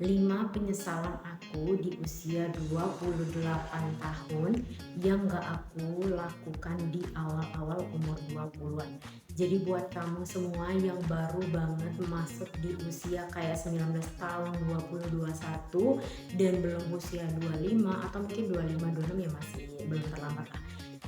5 penyesalan aku di usia 28 tahun yang gak aku lakukan di awal-awal umur 20-an. Jadi buat kamu semua yang baru banget masuk di usia kayak 19 tahun, 20, 21 dan belum usia 25 atau mungkin 25, 26 ya masih belum terlambat lah.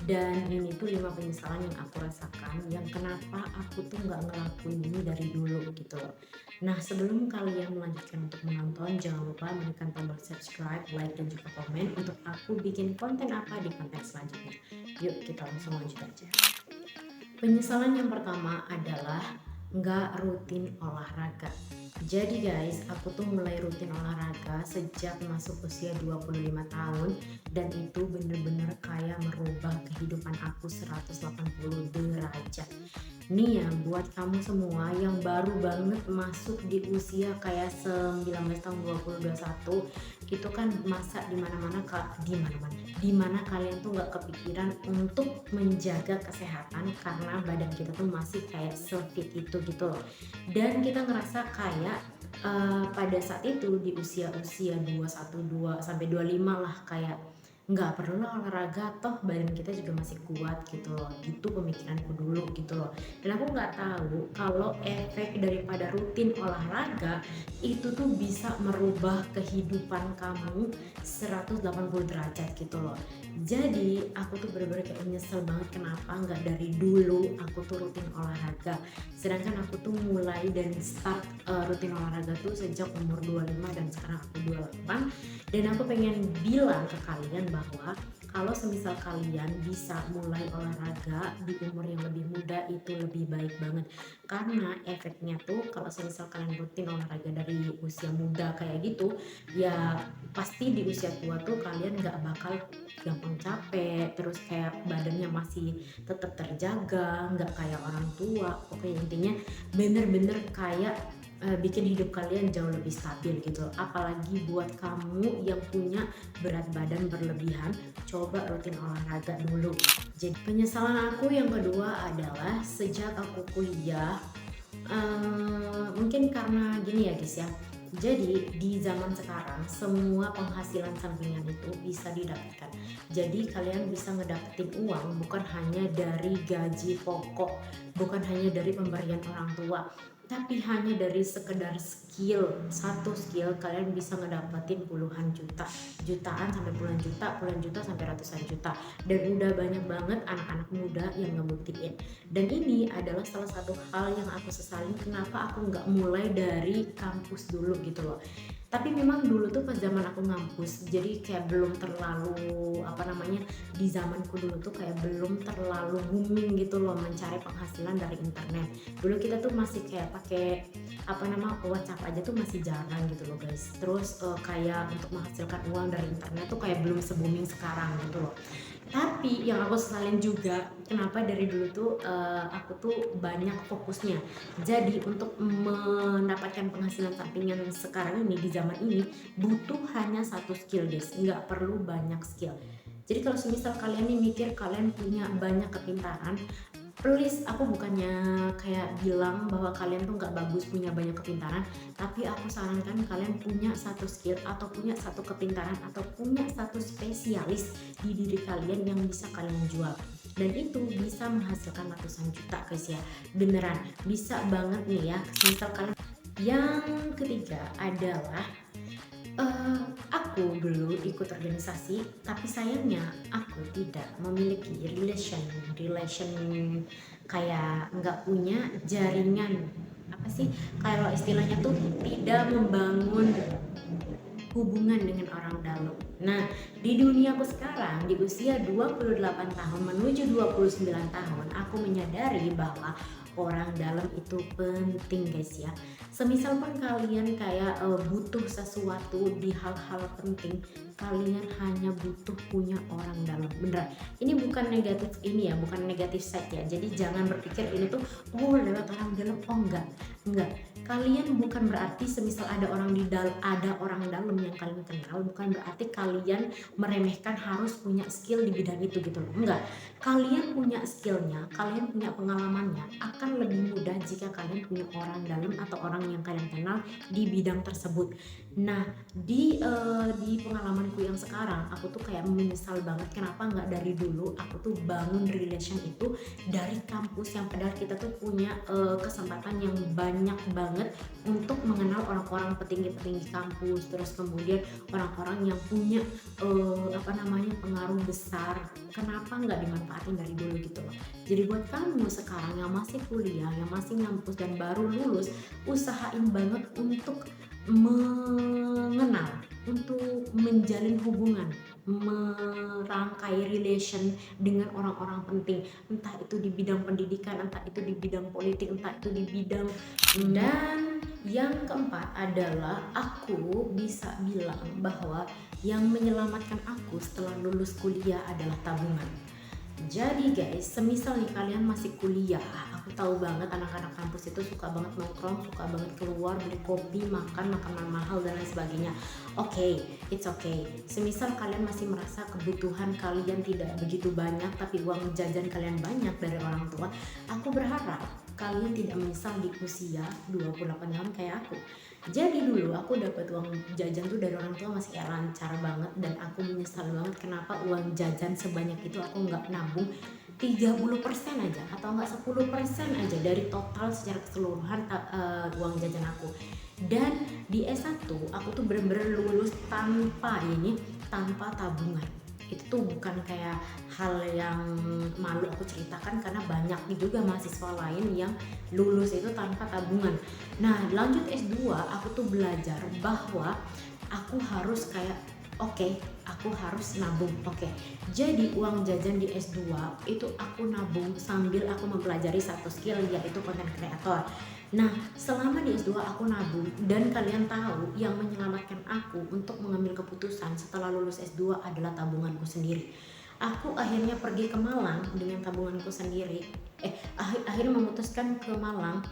Dan ini tuh 5 penyesalan yang aku rasakan yang kenapa aku tuh nggak ngelakuin ini dari dulu gitu loh. Nah, sebelum kalian melanjutkan untuk menonton, jangan lupa menekan tombol subscribe, like, dan juga komen untuk aku bikin konten apa di konten selanjutnya. Yuk kita langsung lanjut aja. Penyesalan yang pertama adalah nggak rutin olahraga. Jadi guys, aku tuh mulai rutin olahraga sejak masuk usia 25 tahun dan itu bener-bener kayak merubah kehidupan aku 180 derajat. Nih ya, buat kamu semua yang baru banget masuk di usia kayak 19 tahun, 20, 21, itu kan masa dimana kalian tuh nggak kepikiran untuk menjaga kesehatan karena badan kita tuh masih kayak se-fit itu gitu loh. Dan kita ngerasa kayak pada saat itu di usia-usia 21 sampai 25 lah, kayak nggak perlu olahraga toh badan kita juga masih kuat gitu loh, gitu pemikiranku dulu gitu loh. Dan aku nggak tahu kalau efek daripada rutin olahraga itu tuh bisa merubah kehidupan kamu 180 derajat gitu loh. Jadi aku tuh bener-bener kayak nyesel banget kenapa nggak dari dulu aku tuh rutin olahraga. Sedangkan aku tuh mulai dan start rutin olahraga tuh sejak umur 25 dan sekarang aku 28. Dan aku pengen bilang ke kalian bahwa kalau semisal kalian bisa mulai olahraga di umur yang lebih muda itu lebih baik banget, karena efeknya tuh kalau semisal kalian rutin olahraga dari usia muda kayak gitu ya, pasti di usia tua tuh kalian gak bakal gampang capek, terus kayak badannya masih tetap terjaga, nggak kayak orang tua. Oke, intinya bener-bener kayak bikin hidup kalian jauh lebih stabil gitu. Apalagi buat kamu yang punya berat badan berlebihan, coba rutin olahraga dulu. Jadi penyesalan aku yang kedua adalah sejak aku kuliah, mungkin karena gini ya guys ya, jadi di zaman sekarang semua penghasilan sampingan itu bisa didapatkan. Jadi kalian bisa ngedapetin uang bukan hanya dari gaji pokok, bukan hanya dari pemberian orang tua, tapi hanya dari sekedar skill. Satu skill kalian bisa ngedapetin puluhan juta, jutaan sampai puluhan juta sampai ratusan juta. Dan udah banyak banget anak-anak muda yang ngebuktiin. Dan ini adalah salah satu hal yang aku sesalin kenapa aku nggak mulai dari kampus dulu gitu loh. Tapi memang dulu tuh pas zaman aku ngampus, jadi kayak belum terlalu di zamanku dulu tuh kayak belum terlalu booming gitu loh mencari penghasilan dari internet. Dulu kita tuh masih kayak pakai WhatsApp aja tuh masih jarang gitu loh guys. Terus kayak untuk menghasilkan uang dari internet tuh kayak belum se-booming sekarang gitu loh. Tapi yang aku sesalin juga kenapa dari dulu tuh aku tuh banyak fokusnya. Jadi untuk mendapatkan penghasilan sampingan sekarang ini di zaman ini butuh hanya satu skill guys, nggak perlu banyak skill. Jadi kalau semisal kalian nih mikir kalian punya banyak kepintaran, please, aku bukannya kayak bilang bahwa kalian tuh nggak bagus punya banyak kepintaran, tapi aku sarankan kalian punya satu skill atau punya satu kepintaran atau punya satu spesialis di diri kalian yang bisa kalian jual. Dan itu bisa menghasilkan ratusan juta guys ya, beneran bisa banget nih ya. Misal kalian. Yang ketiga adalah aku dulu ikut organisasi, tapi sayangnya aku tidak memiliki relation kayak nggak punya jaringan, apa sih kalau istilahnya tuh tidak membangun hubungan dengan orang dalam. Nah, di duniaku sekarang di usia 28 tahun menuju 29 tahun, aku menyadari bahwa orang dalam itu penting guys ya. Semisal pun kalian kayak butuh sesuatu di hal-hal penting, kalian hanya butuh punya orang dalam. Beneran. Ini bukan negatif ini ya, bukan negatif side ya. Jadi jangan berpikir ini tuh lewat orang dalam. Oh enggak. Enggak. Kalian bukan berarti semisal ada orang dalam yang kalian kenal, bukan berarti kalian meremehkan harus punya skill di bidang itu gitu loh. Enggak. Kalian punya skillnya, kalian punya pengalamannya, akan lebih mudah jika kalian punya orang dalam atau orang yang kalian kenal di bidang tersebut. Nah, di pengalamanku yang sekarang, aku tuh kayak menyesal banget kenapa nggak dari dulu aku tuh bangun relation itu dari kampus, yang padahal kita tuh punya kesempatan yang banyak banget untuk mengenal orang-orang petinggi-petinggi kampus, terus kemudian orang-orang yang punya pengaruh besar. Kenapa nggak dimanfaatin dari dulu gitu loh. Jadi buat kamu sekarang yang masih kuliah, yang masih ngampus dan baru lulus, usahain banget untuk mengenal, untuk menjalin hubungan, merangkai relation dengan orang-orang penting, entah itu di bidang pendidikan, entah itu di bidang politik, entah itu di bidang. Dan yang keempat adalah aku bisa bilang bahwa yang menyelamatkan aku setelah lulus kuliah adalah tabungan. Jadi guys, semisal nih kalian masih kuliah, aku tahu banget anak-anak kampus itu suka banget nongkrong, suka banget keluar, beli kopi, makan makanan mahal dan lain sebagainya. Oke, it's okay. Semisal kalian masih merasa kebutuhan kalian tidak begitu banyak, tapi uang jajan kalian banyak dari orang tua, aku berharap kalian tidak menyesal di usia 28 tahun kayak aku. Jadi dulu aku dapat uang jajan tuh dari orang tua masih kayak lancar banget, dan aku menyesal banget kenapa uang jajan sebanyak itu aku nggak nabung 30% aja atau nggak 10% aja dari total secara keseluruhan uang jajan aku. Dan di S1 aku tuh bener-bener lulus tanpa tabungan. Itu tuh bukan kayak hal yang malu aku ceritakan, karena banyak juga mahasiswa lain yang lulus itu tanpa tabungan. Nah, lanjut S2 aku tuh belajar bahwa aku harus kayak aku harus nabung. Jadi uang jajan di S2 itu aku nabung sambil aku mempelajari satu skill, yaitu content creator. Nah, selama di S2 aku nabung, dan kalian tahu yang menyelamatkan aku untuk mengambil keputusan setelah lulus S2 adalah tabunganku sendiri. Aku akhirnya pergi ke Malang dengan tabunganku sendiri. Akhirnya memutuskan ke Malang,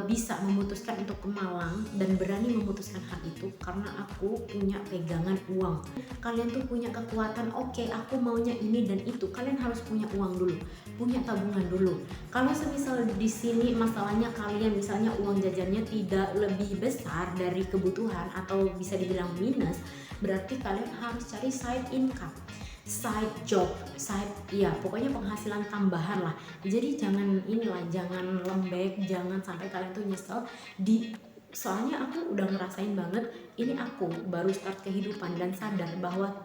bisa memutuskan untuk ke Malang dan berani memutuskan hal itu karena aku punya pegangan uang. Kalian tuh punya kekuatan, aku maunya ini dan itu. Kalian harus punya uang dulu, punya tabungan dulu. Kalau semisal di sini masalahnya kalian misalnya uang jajannya tidak lebih besar dari kebutuhan atau bisa dibilang minus, berarti kalian harus cari side income, side job, pokoknya penghasilan tambahan lah. Jadi jangan lembek, jangan sampai kalian tuh nyesel soalnya aku udah ngerasain banget, ini aku baru start kehidupan dan sadar bahwa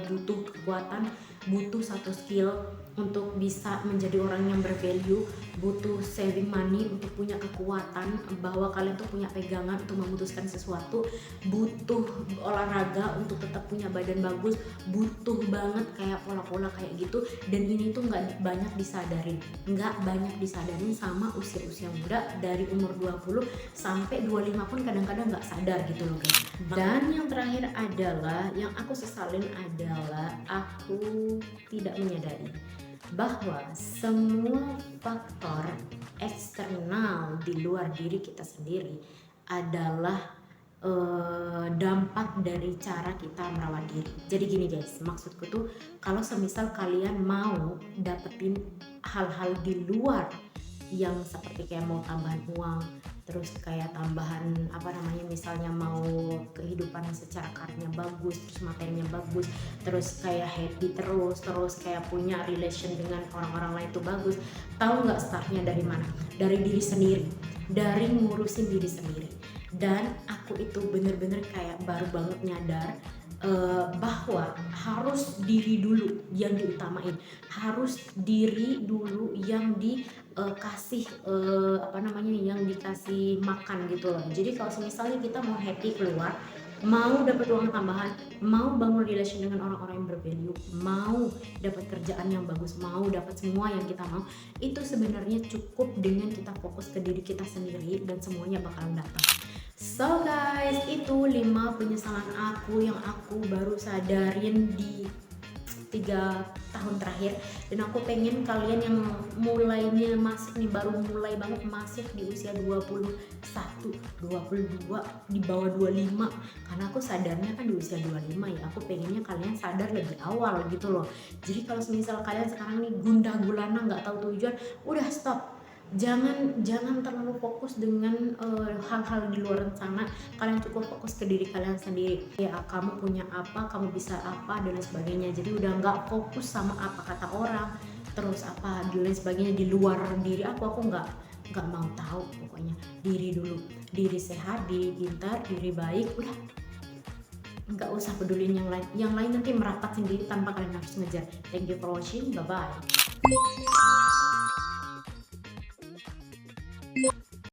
butuh kekuatan, butuh satu skill untuk bisa menjadi orang yang bervalue, butuh saving money untuk punya kekuatan bahwa kalian tuh punya pegangan untuk memutuskan sesuatu, butuh olahraga untuk tetap punya badan bagus, butuh banget kayak pola-pola kayak gitu. Dan ini tuh nggak banyak disadarin sama usia muda, dari umur 20 sampai 25 pun kadang-kadang nggak sadar gitu loh guys. Dan yang terakhir adalah, yang aku sesalin adalah aku tidak menyadari bahwa semua faktor eksternal di luar diri kita sendiri adalah dampak dari cara kita merawat diri. Jadi gini guys, maksudku tuh kalau semisal kalian mau dapetin hal-hal di luar yang seperti kayak mau tambahan uang, terus kayak tambahan misalnya mau kehidupan secara karirnya bagus, terus materinya bagus, terus kayak happy terus kayak punya relation dengan orang-orang lain tuh bagus. Tahu nggak startnya dari mana? Dari diri sendiri, dari ngurusin diri sendiri. Dan aku itu bener-bener kayak baru banget nyadar bahwa harus diri dulu yang diutamain, harus diri dulu yang dikasih yang dikasih makan gitu loh. Jadi kalau misalnya kita mau happy keluar, mau dapat uang tambahan, mau bangun relation dengan orang-orang yang bervalue, mau dapat kerjaan yang bagus, mau dapat semua yang kita mau, itu sebenarnya cukup dengan kita fokus ke diri kita sendiri dan semuanya bakalan datang. So guys, itu 5 penyesalan aku yang aku baru sadarin di tahun terakhir, dan aku pengen kalian yang mulainya masuk nih, baru mulai banget masuk di usia 21, 22, di bawah 25, karena aku sadarnya kan di usia 25 ya, aku pengennya kalian sadar lebih awal gitu loh. Jadi kalau misal kalian sekarang nih gundah gulana nggak tahu tujuan, udah stop. Jangan terlalu fokus dengan hal-hal di luar sana. Kalian cukup fokus ke diri kalian sendiri ya, kamu punya apa, kamu bisa apa, dan lain sebagainya. Jadi udah nggak fokus sama apa kata orang, terus apa dan lain sebagainya di luar diri aku nggak mau tahu. Pokoknya diri dulu, diri sehat, diri pintar, diri baik, udah nggak usah pedulin yang lain nanti merapat sendiri tanpa kalian harus ngejar. Thank you for watching, bye bye.